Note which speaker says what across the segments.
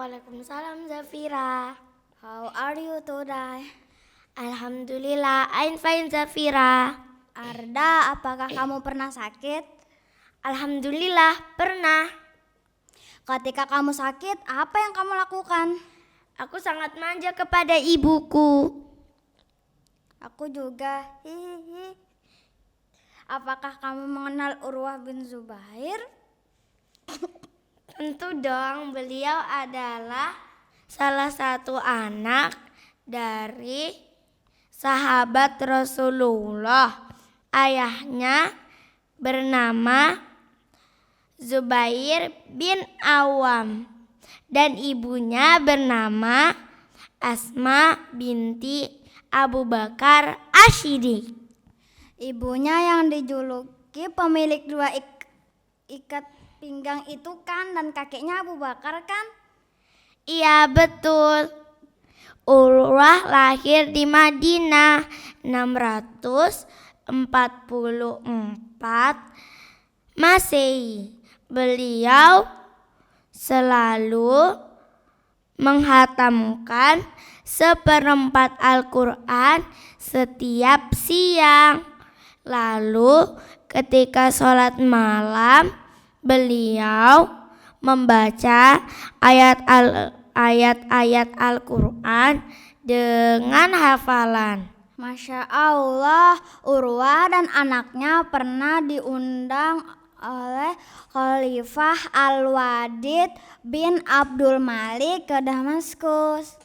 Speaker 1: Waalaikumsalam Zafira.
Speaker 2: How are you today?
Speaker 1: Alhamdulillah, I'm fine Zafira.
Speaker 2: Arda, apakah kamu pernah sakit?
Speaker 1: Alhamdulillah, pernah.
Speaker 2: Ketika kamu sakit, apa yang kamu lakukan?
Speaker 1: Aku sangat manja kepada ibuku.
Speaker 2: Aku juga. Hihihi. Apakah kamu mengenal Urwah bin Zubair?
Speaker 1: Tentu dong, beliau adalah salah satu anak dari sahabat Rasulullah. Ayahnya bernama Zubair bin Awam dan ibunya bernama Asma binti Abu Bakar Asy-Siddiq.
Speaker 2: Ibunya yang dijuluki pemilik dua ikat pinggang itu kan, dan kakeknya Abu Bakar kan?
Speaker 1: Iya betul. Urwah lahir di Madinah 644 Masehi. Beliau selalu menghatamkan 1/4 Al-Quran setiap siang. Lalu ketika sholat malam, beliau membaca ayat-ayat Al-Quran dengan hafalan.
Speaker 2: Masya Allah, Urwah dan anaknya pernah diundang oleh Khalifah Al-Wadid bin Abdul Malik ke Damaskus.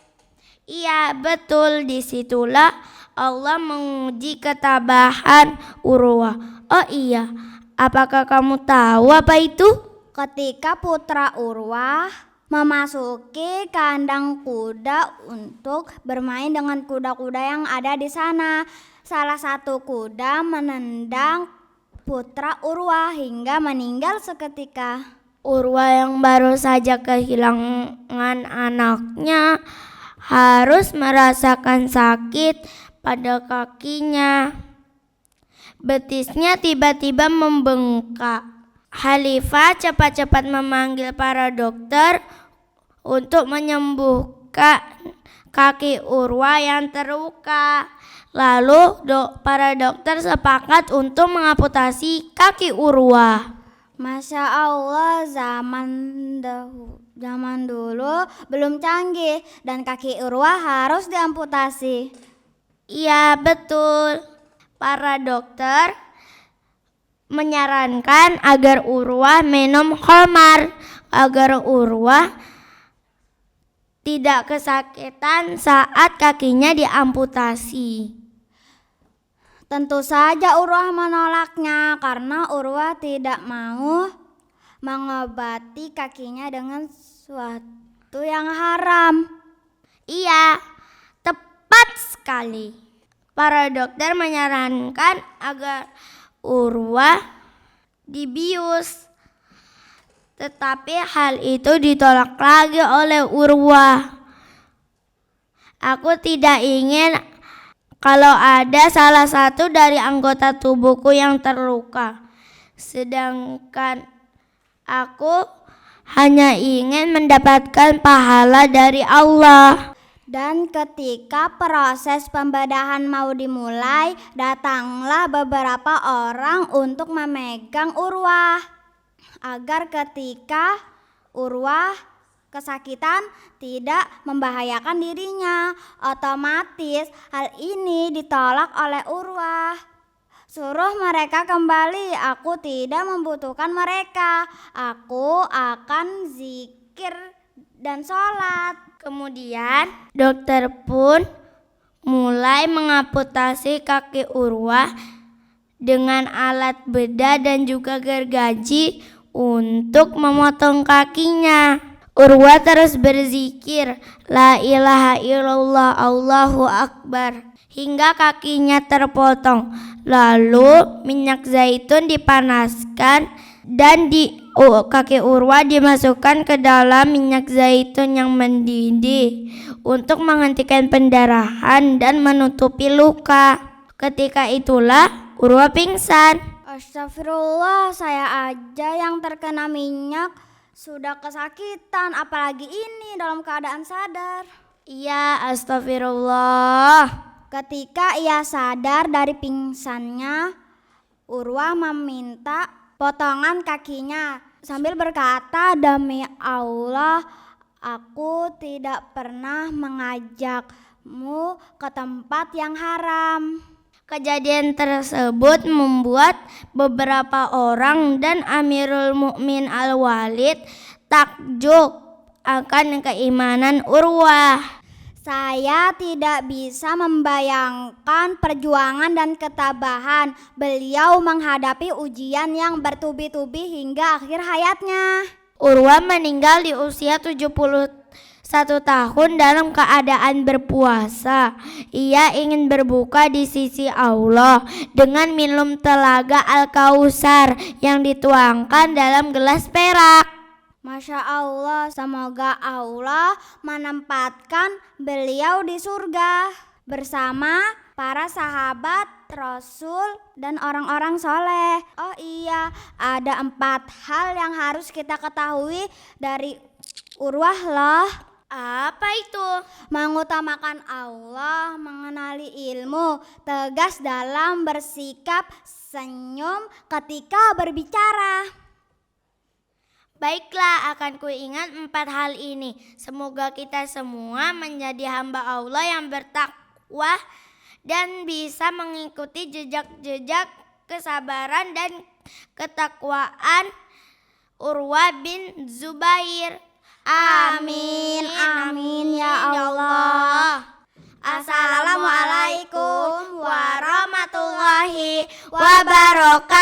Speaker 1: Iya betul, disitulah Allah menguji ketabahan Urwah. Oh iya, apakah kamu tahu apa itu?
Speaker 2: Ketika putra Urwah memasuki kandang kuda untuk bermain dengan kuda-kuda yang ada di sana, salah satu kuda menendang putra Urwah hingga meninggal seketika.
Speaker 1: Urwah yang baru saja kehilangan anaknya harus merasakan sakit pada kakinya. Betisnya tiba-tiba membengkak. Khalifah cepat-cepat memanggil para dokter untuk menyembuhkan kaki Urwah yang terluka. Lalu para dokter sepakat untuk mengamputasi kaki Urwah.
Speaker 2: Masya Allah, zaman dulu belum canggih dan kaki Urwah harus diamputasi.
Speaker 1: Iya betul. Para dokter menyarankan agar Urwah minum khamar agar Urwah tidak kesakitan saat kakinya diamputasi.
Speaker 2: Tentu saja Urwah menolaknya karena Urwah tidak mau mengobati kakinya dengan sesuatu yang haram.
Speaker 1: Iya, tepat sekali. Para dokter menyarankan agar Urwah dibius. Tetapi hal itu ditolak lagi oleh Urwah. Aku tidak ingin kalau ada salah satu dari anggota tubuhku yang terluka. Sedangkan aku hanya ingin mendapatkan pahala dari Allah.
Speaker 2: Dan ketika proses pembedahan mau dimulai, datanglah beberapa orang untuk memegang Urwah agar ketika Urwah kesakitan tidak membahayakan dirinya. Otomatis hal ini ditolak oleh Urwah. Suruh mereka kembali, aku tidak membutuhkan mereka. Aku akan zikir dan sholat.
Speaker 1: Kemudian dokter pun mulai mengamputasi kaki Urwah dengan alat bedah dan juga gergaji untuk memotong kakinya. Urwah terus berzikir, La ilaha illallah, Allahu Akbar, hingga kakinya terpotong. Lalu minyak zaitun dipanaskan dan kaki Urwah dimasukkan ke dalam minyak zaitun yang mendidih untuk menghentikan pendarahan dan menutupi luka. Ketika itulah Urwah pingsan.
Speaker 2: Astagfirullah, saya aja yang terkena minyak sudah kesakitan, apalagi ini dalam keadaan sadar.
Speaker 1: Iya, astagfirullah.
Speaker 2: Ketika ia sadar dari pingsannya, Urwah meminta potongan kakinya sambil berkata, "Demi Allah, aku tidak pernah mengajakmu ke tempat yang haram."
Speaker 1: Kejadian tersebut membuat beberapa orang dan Amirul Mukmin Al-Walid takjub akan keimanan Urwah.
Speaker 2: Saya tidak bisa membayangkan perjuangan dan ketabahan beliau menghadapi ujian yang bertubi-tubi hingga akhir hayatnya.
Speaker 1: Urwah meninggal di usia 71 tahun dalam keadaan berpuasa. Ia ingin berbuka di sisi Allah dengan minum telaga Al-Kautsar yang dituangkan dalam gelas perak.
Speaker 2: Masya Allah, semoga Allah menempatkan beliau di surga bersama para sahabat Rasul dan orang-orang soleh. Oh iya, ada 4 hal yang harus kita ketahui dari Urwah loh.
Speaker 1: Apa itu?
Speaker 2: Mengutamakan Allah, mengenali ilmu, tegas dalam bersikap, senyum ketika berbicara.
Speaker 1: Baiklah, akan kuingat 4 hal ini. Semoga kita semua menjadi hamba Allah yang bertakwa dan bisa mengikuti jejak-jejak kesabaran dan ketakwaan Urwah bin Zubair.
Speaker 2: Amin, amin ya Allah. Assalamualaikum warahmatullahi wabarakatuh.